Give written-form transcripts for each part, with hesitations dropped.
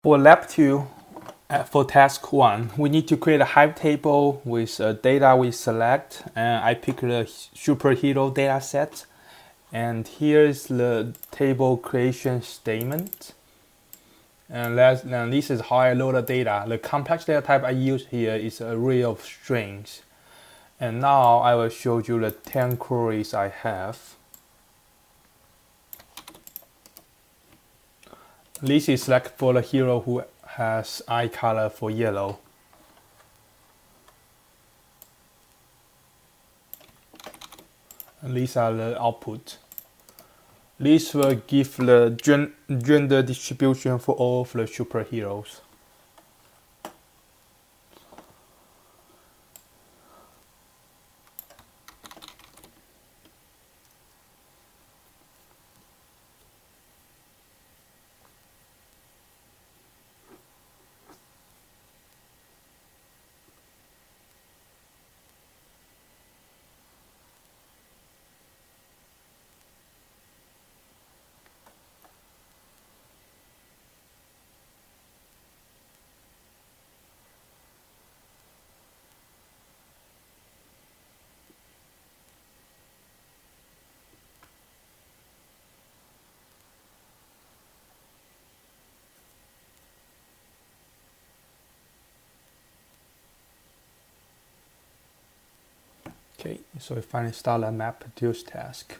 For lab 2, for task 1, we need to create a Hive table with data we select. And I pick the superhero data set. And here's the table creation statement. And this is how I load the data. The complex data type I use here is an array of strings. And now I will show you the 10 queries I have. This is select for the hero who has eye color for yellow. And these are the output. This will give the gender distribution for all of the superheroes. Okay, so we finally start the map produce task.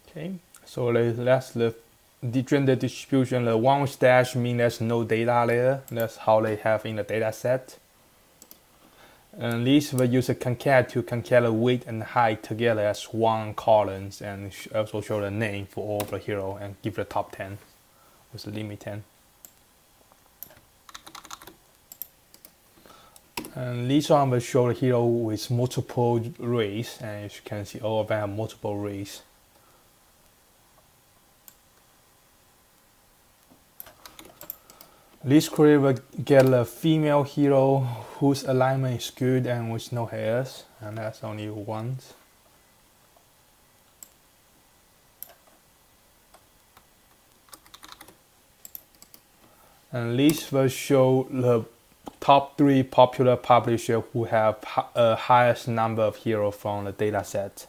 Okay, so that's the gender distribution. The one with dash means there's no data there. That's how they have in the data set. And this will use a concat to concat the weight and height together as one columns, and also show the name for all of the hero and give the top 10 with the limit 10. And this one will show the hero with multiple rays, and as you can see, all of them have multiple rays. This query will get a female hero whose alignment is good and with no hairs, and that's only once. And this will show the top 3 popular publishers who have highest number of heroes from the data set.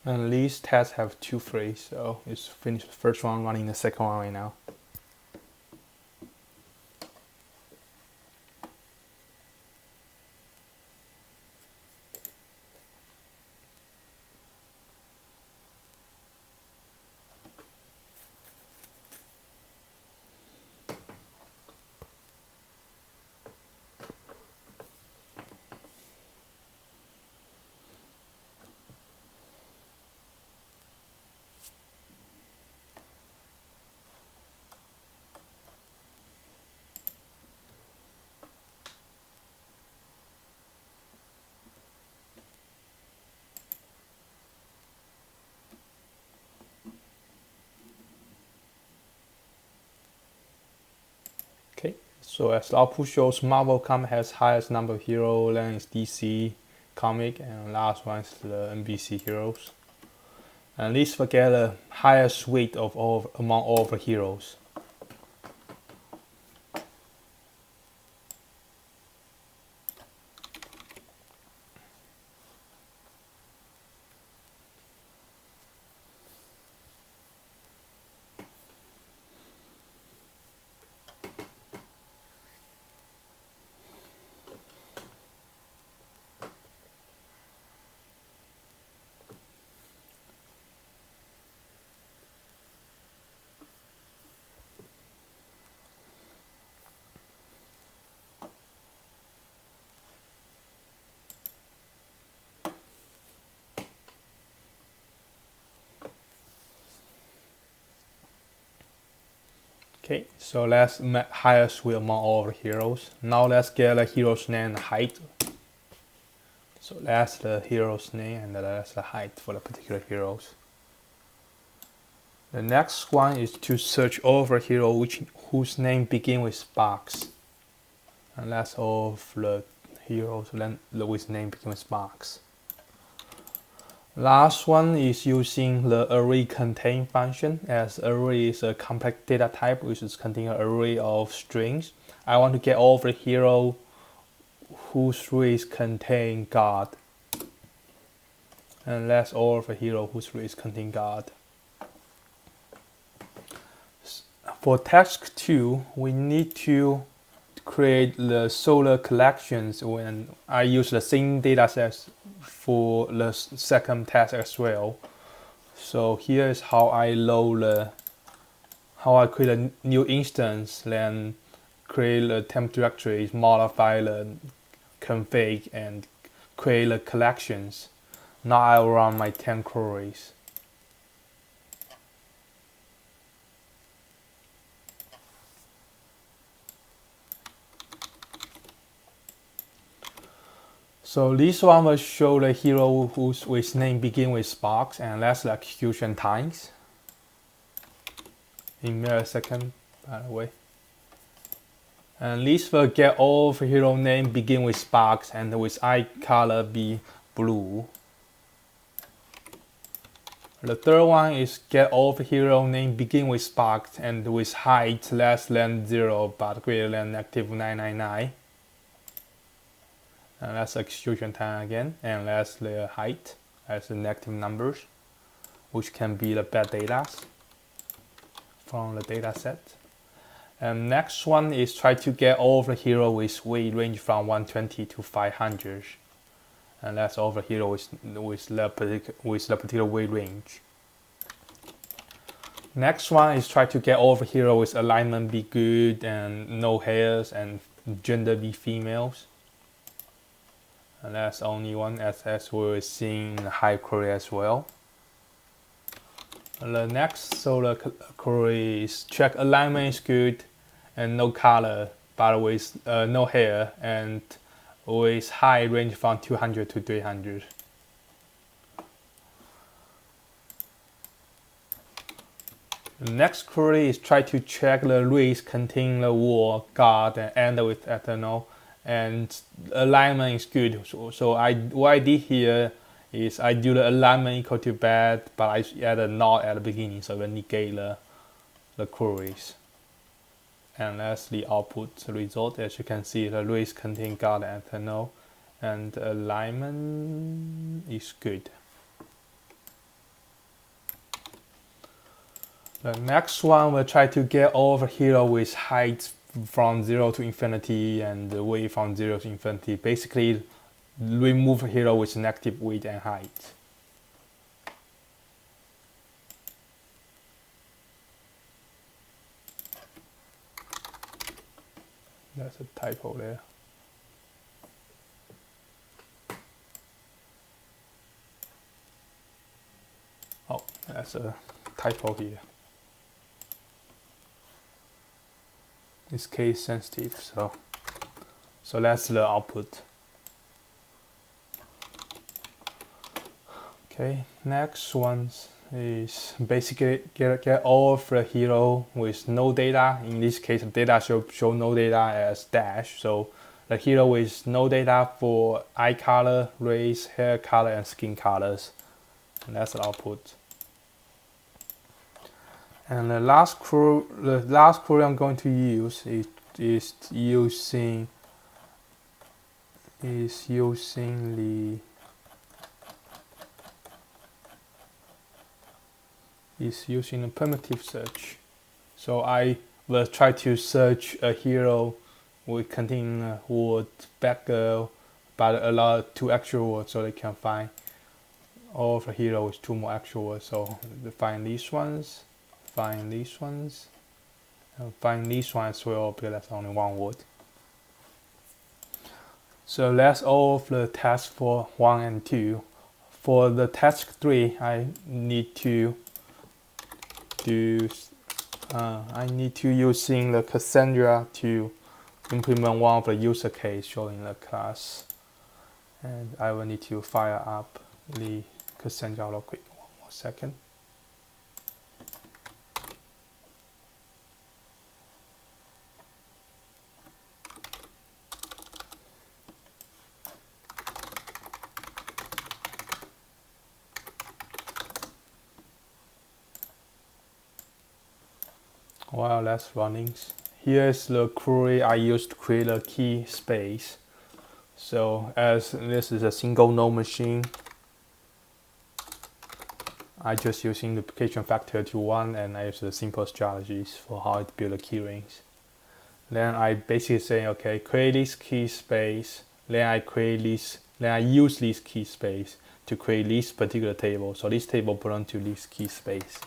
And these tests have 2 phases, so it's finished the first one, running the second one right now. So as the output shows, Marvel comic has highest number of heroes, then it's DC comic, and last one is the NBC heroes. And let's forget the highest weight of all among all the heroes. Okay, so let's make highest weight among all the heroes. Now let's get the hero's name and height. So that's the hero's name and that's the height for the particular heroes. The next one is to search over a hero whose name begins with box. And that's all of the heroes with name begins with box. Last one is using the array contain function, as array is a complex data type which is containing an array of strings. I want to get all the hero whose strings contain God. And that's all of the hero whose strings contain God. For task 2, we need to create the solar collections when I use the same datasets for the second task as well. So here is how I create a new instance, then create the temp directories, modify the config, and create the collections. Now I will run my 10 queries. So this one will show the hero whose name begins with box, and that's the execution times in millisecond, by the way. And this will get all the hero name begin with box and with eye color be blue. The third one is get all the hero name begin with box and with height less than 0 but greater than -999. And that's execution time again, and that's the height as the negative numbers, which can be the bad data from the data set. And next one is try to get all the hero with weight range from 120 to 500, and that's all the hero with the particular weight range. Next one is try to get all the hero with alignment be good and no hairs and gender be females. And that's only one as we're seeing in the high query as well. And the next solar query is check alignment is good and no color, but with no hair and with height range from 200 to 300. The next query is try to check the race containing the word God and end with eternal. And alignment is good. So what I did here is I do the alignment equal to bad, but I add a not at the beginning, so we negate the queries. And that's the output result. As you can see, the race contain God and eternal, and the alignment is good. The next one will try to get all the hero with height from 0 to infinity and the weight from 0 to infinity. Basically, remove hero with negative weight and height. That's a typo there. Oh, that's a typo here. It's case sensitive, so that's the output. Okay, next ones is basically get all of the hero with no data. In this case, the data show no data as dash. So the hero with no data for eye color, race, hair color, and skin colors. And that's the output. And the last query I'm going to use is using the primitive search. So I will try to search a hero with containing word background, but allow 2 actual words so they can find all of the hero with 2 more actual words. So find these ones, find these ones, and find these ones as well because that's only 1 word. So that's all of the tasks for 1 and 2. For the task 3, I need to using the Cassandra to implement one of the user case showing the class, and I will need to fire up the Cassandra real quick. 1 more second. While that's running, here's the query I used to create a key space. So as this is a single node machine, I just using the duplication factor to 1, and I use the simple strategies for how to build a key rings. Then I basically say, okay, create this key space. Then I use this key space to create this particular table. So this table belongs to this key space.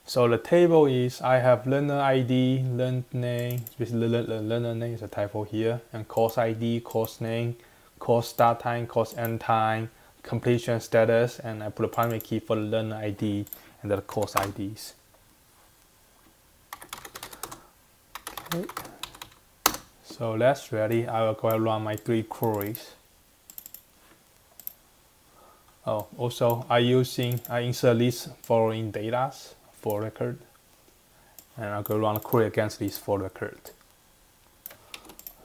So the table is, I have learner ID, learner name, learner name is a typo here, and course ID, course name, course start time, course end time, completion status, and I put a primary key for the learner ID and the course IDs. Okay. So that's ready. I will go ahead and run my 3 queries. Oh, also I insert these following data for record, and I'll go run a query against these for record.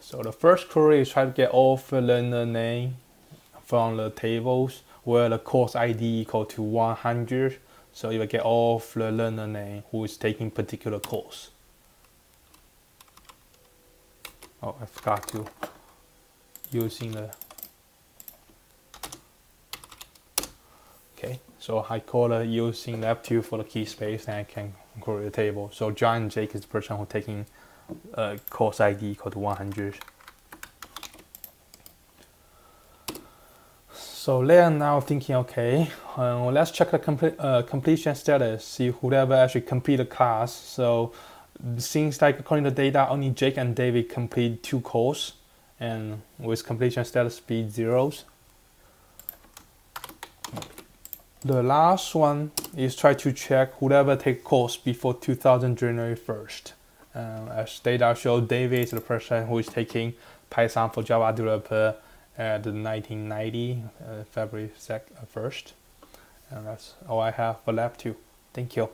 So the first query is try to get all of the learner name from the tables where the course ID equal to 100. So you will get all of the learner name who is taking particular course. Oh, I forgot to using the. Okay, so I call it using lab2 for the key space, and I can query the table. So John and Jake is the person who's taking course ID equal to 100. So they are now thinking, okay, let's check the completion status, see whoever actually complete the class. So seems like according to the data, only Jake and David complete 2 courses, and with completion status be 0s. The last one is try to check whoever take course before 2000 January 1st. As data show, David is the person who is taking Python for Java developer at 1990 February 1st. And that's all I have for lab 2. Thank you.